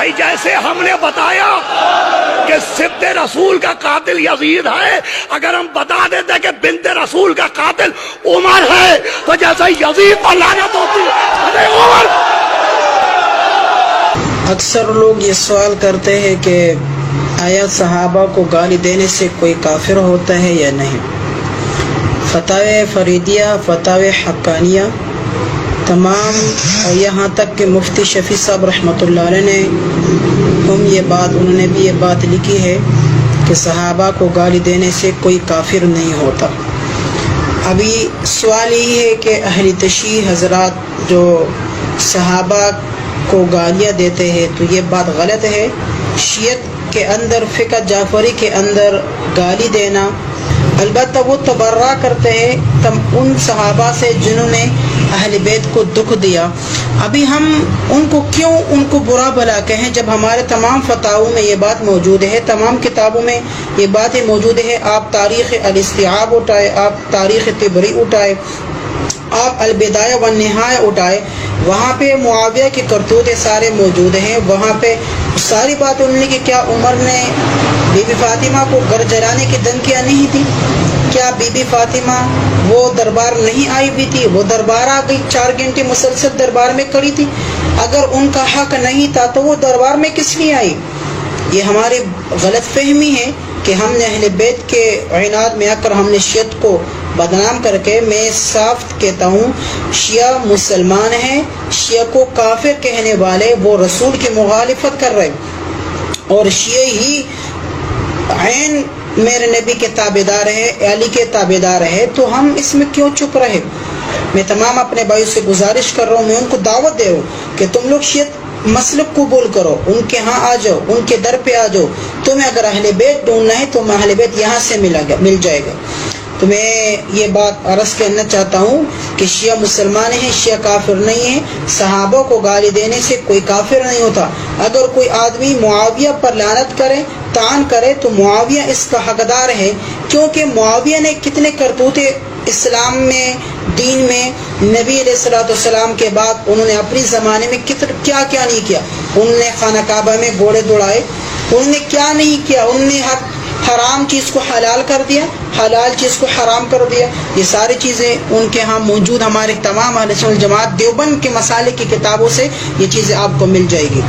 بھائی جیسے ہم نے بتایا کہ سبت رسول کا قاتل یزید ہے، اگر ہم بتا دیتے کہ بنت رسول کا قاتل عمر ہے تو جیسا یزید پر لعنت ہوتی ہے عمر۔ اکثر لوگ یہ سوال کرتے ہیں کہ آیا صحابہ کو گالی دینے سے کوئی کافر ہوتا ہے یا نہیں؟ فتاوی فریدیہ، فتاوی حقانیہ تمام، یہاں تک کہ مفتی شفیع صاحب رحمۃ اللہ علیہ نے انہوں نے بھی یہ بات لکھی ہے کہ صحابہ کو گالی دینے سے کوئی کافر نہیں ہوتا۔ ابھی سوال یہی ہے کہ اہل تشیع حضرات جو صحابہ کو گالیاں دیتے ہیں تو یہ بات غلط ہے۔ شیعت کے اندر، فقہ جعفری کے اندر گالی دینا، البتہ وہ تبرہ کرتے ہیں ان صحابہ سے جنہوں نے اہل بیت کو دکھ دیا۔ ابھی ہم ان کو برا بلا کہیں جب ہمارے تمام فتاووں میں یہ بات موجود ہے، تمام کتابوں میں یہ باتیں موجود ہے۔ آپ تاریخ الاستیعاب اٹھائے، آپ تاریخ طبری اٹھائے، آپ البدایہ والنہایہ اٹھائے، وہاں پہ معاویہ کے کرتوت سارے موجود ہیں۔ وہاں پہ ساری بات انہوں نے کہ کیا عمر نے بی بی فاطمہ کو گھر جلانے کی دھمکیاں نہیں دی؟ کیا بی بی فاطمہ وہ دربار نہیں آئی بھی تھی؟ وہ دربار آ گئی، 4 گھنٹے مسلسل دربار میں کھڑی تھی۔ اگر ان کا حق نہیں تھا تو وہ دربار میں کس لیے آئی؟ یہ ہماری غلط فہمی ہے کہ ہم نے اہل بیت کے عناد میں آ کر ہم نے شیعت کو بدنام کر کے، میں صاف کہتا ہوں شیعہ مسلمان ہیں، شیعہ کو کافر کہنے والے وہ رسول کی مخالفت کر رہے اور شیعہ ہی عین میرے نبی کے تابعدار ہے، علی کے تابعدار ہے، تو ہم اس میں کیوں چپ رہے؟ میں تمام اپنے بھائیوں سے گزارش کر رہا ہوں، میں ان کو دعوت دے رہا ہوں کہ تم لوگ شیعت مسلک قبول کرو، ان کے ہاں آ جاؤ، ان کے در پہ آ جاؤ۔ تمہیں اگر اہل بیت ڈھونڈنا ہے تو اہل بیت یہاں سے مل جائے گا۔ تو میں یہ بات عرض کرنا چاہتا ہوں کہ شیعہ مسلمان ہیں، شیعہ کافر نہیں ہیں۔ صحابہ کو گالی دینے سے کوئی کافر نہیں ہوتا۔ اگر کوئی آدمی معاویہ پر لعنت کرے، طعن کرے، تو معاویہ اس کا حقدار ہے، کیونکہ معاویہ نے کتنے کرتوتے اسلام میں، دین میں، نبی علیہ الصلوۃ والسلام کے بعد انہوں نے اپنی زمانے میں کیا کیا نہیں کیا۔ انہوں نے خانہ کعبہ میں گھوڑے دوڑائے، انہوں نے کیا نہیں کیا، انہوں نے حرام چیز کو حلال کر دیا، حلال چیز کو حرام کر دیا۔ یہ ساری چیزیں ان کے ہاں موجود، ہمارے تمام اہل سنت والجماعت دیوبند کے مسالک کی کتابوں سے یہ چیزیں آپ کو مل جائے گی۔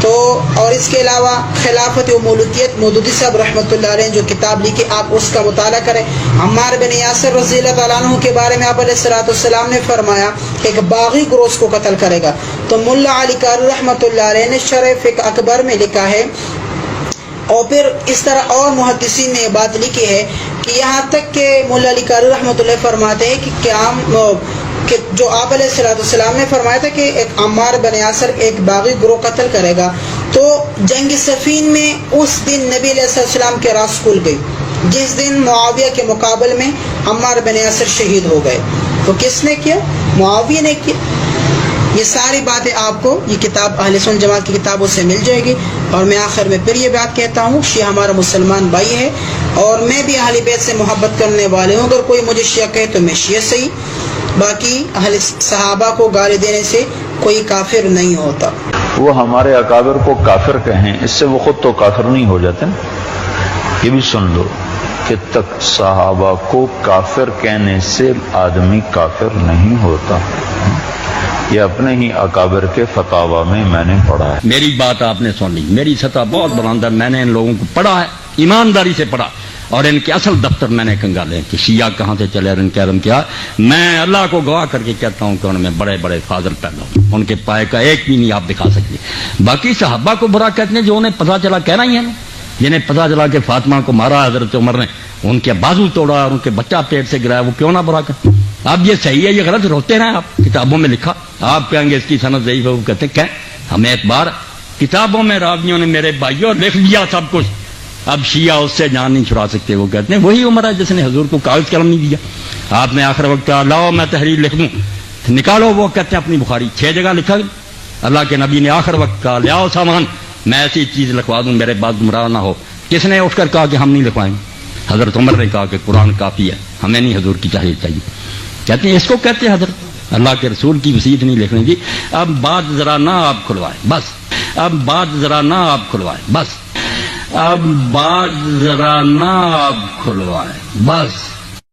تو اور اس کے علاوہ خلافت و ملوکیت مودودی صاحب رحمۃ اللہ علیہ جو کتاب لکھی، آپ اس کا مطالعہ کریں۔ عمار بن یاسر رضی اللہ تعالیٰ عنہ کے بارے میں آپ علیہ الصلوۃ والسلام نے فرمایا کہ ایک باغی گروہ کو قتل کرے گا۔ تو ملا علی قاری رحمۃ اللہ علیہ نے شرح فقہ اکبر میں لکھا ہے، اور پھر اس طرح اور محدثین نے یہ بات لکھی ہے کہ یہاں تک کہ مولا علی قاری رحمۃ اللہ فرماتے ہیں کہ جو آپ علیہ الصلوۃ والسلام نے فرمایا تھا کہ ایک عمار بن یاسر ایک باغی گروہ قتل کرے گا، تو جنگ صفین میں اس دن نبی علیہ السلام کے راس کھل گئی، جس دن معاویہ کے مقابل میں عمار بن یاسر شہید ہو گئے۔ تو کس نے کیا؟ معاویہ نے کیا۔ یہ ساری باتیں آپ کو یہ کتاب اہل سنت جماعت کی کتابوں سے مل جائے گی۔ اور میں آخر میں پھر یہ بات کہتا ہوں، شیعہ ہمارا مسلمان بھائی ہے اور میں بھی اہل بیت سے محبت کرنے والے ہوں۔ اگر کوئی مجھے شیعہ کہے تو میں شیعہ صحیح، باقی اہل صحابہ کو گالی دینے سے کوئی کافر نہیں ہوتا۔ وہ ہمارے اکابر کو کافر کہیں، اس سے وہ خود تو کافر نہیں ہو جاتے۔ یہ بھی سن لو کہ تک صحابہ کو کافر کہنے سے آدمی کافر نہیں ہوتا۔ یہ اپنے ہی اکابر کے فتاوی میں میں نے پڑھا ہے۔ میری بات آپ نے سن لی، میری سطح بہت بلند ہے، میں نے ان لوگوں کو پڑھا ہے، ایمانداری سے پڑھا، اور ان کے اصل دفتر میں نے کنگالے کہ شیعہ کہاں سے چلے اور ان کے علم کیا۔ میں اللہ کو گواہ کر کے کہتا ہوں کہ ان میں بڑے بڑے فاضل پیدا ہوئے، ان کے پائے کا ایک بھی نہیں آپ دکھا سکتے۔ باقی صحابہ کو برا کہتے ہیں جو انہیں پتہ چلا، کہنا ہی ہے نا، جنہیں پتہ چلا کہ فاطمہ کو مارا حضرت عمر نے، ان کے بازو توڑا اور ان کے بچہ پیٹ سے گرایا، وہ کیوں نہ برا کرتے؟ اب یہ صحیح ہے یہ غلط روتے رہے آپ، کتابوں میں لکھا، آپ کہیں گے اس کی سند ضعیف ہے، وہ کہتے ہیں ہمیں ایک بار کتابوں میں راویوں نے میرے بھائیوں لکھ لیا سب کچھ، اب شیعہ اس سے جان نہیں چھڑا سکتے۔ وہ کہتے ہیں وہی عمر ہے جس نے حضور کو کاغذ قلم نہیں دیا۔ آپ نے آخر وقت کہا لاؤ میں تحریر لکھ دوں، نکالو، وہ کہتے ہیں اپنی بخاری 6 جگہ لکھا گیا۔ اللہ کے نبی نے آخر وقت کہا لیاؤ سامان، میں ایسی چیز لکھوا دوں میرے بعد گمراہ نہ ہو۔ کس نے اٹھ کر کہا کہ ہم نہیں لکھوائیں گے؟ حضرت عمر نے کہا کہ قرآن کافی ہے، ہمیں نہیں حضور کی تحریر چاہیے۔ کہتے ہیں اس کو کہتے ہیں حضرت اللہ کے رسول کی وصیت نہیں لکھنے کی۔ اب بات ذرا نہ آپ کھلوائیں بس۔ اب بات ذرا نہ آپ کھلوائیں بس، اب بات ذرا نہ آپ کھلوائیں بس۔